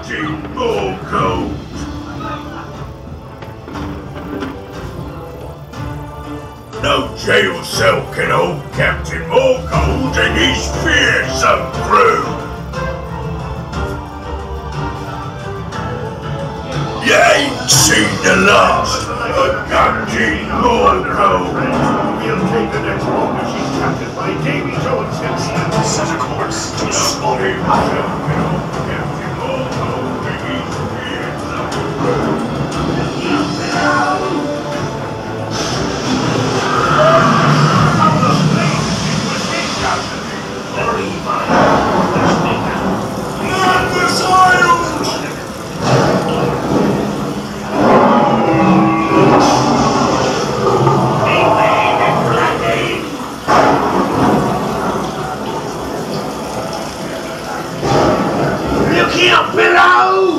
Captain Morcold. No jail cell can hold Captain Morcold and his fearsome crew. You ain't seen the last of Captain Morcold. We'll take the next one if she's captured by Davy Jones himself. Set a course to slaughter. Captain Morcold and his fearsome crew. Look out below!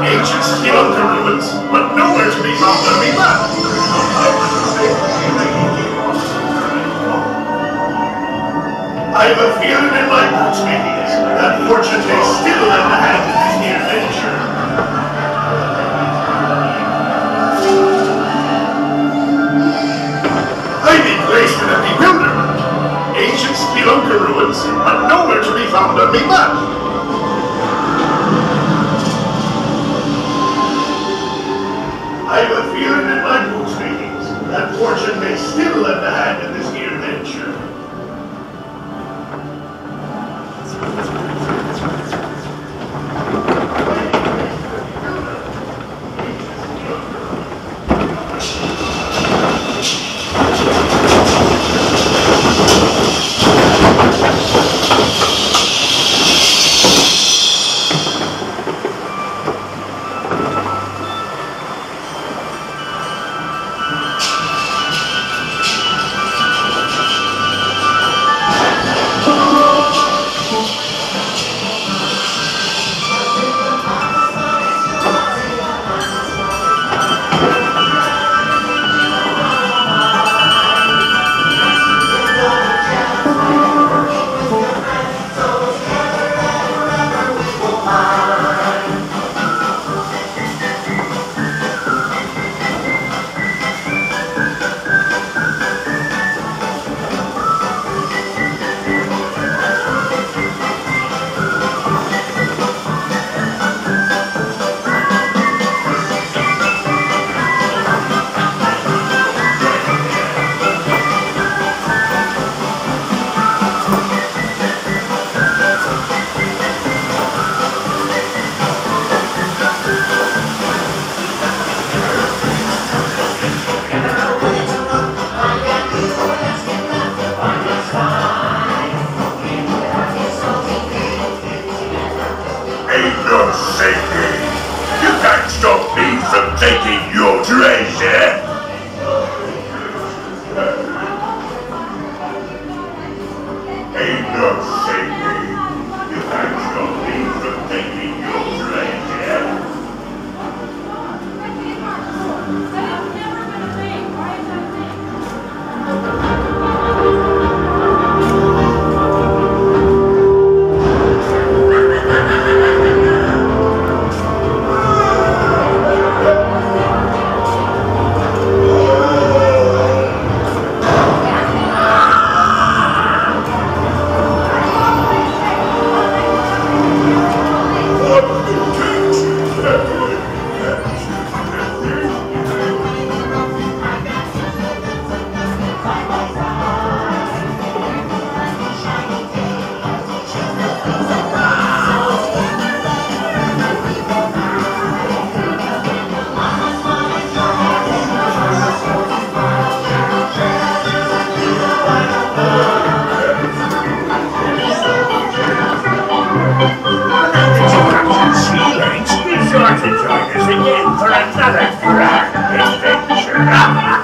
Ancient Speelunker ruins, but nowhere to be found on me map. I have a feeling in my boots, mateys, that fortune may still lend a hand in this near venture. I'm in place in a bewilderment. Ancient Speelunker ruins, but nowhere to be found on me map. I have a feeling in my boots, mateys, that fortune may still lend a hand in this near venture. You can't stop me from taking your treasure! Ain't no safety. You can't stop me from taking your treasure. Now that you captured Speelunks, be sure to join us again for another grand adventure.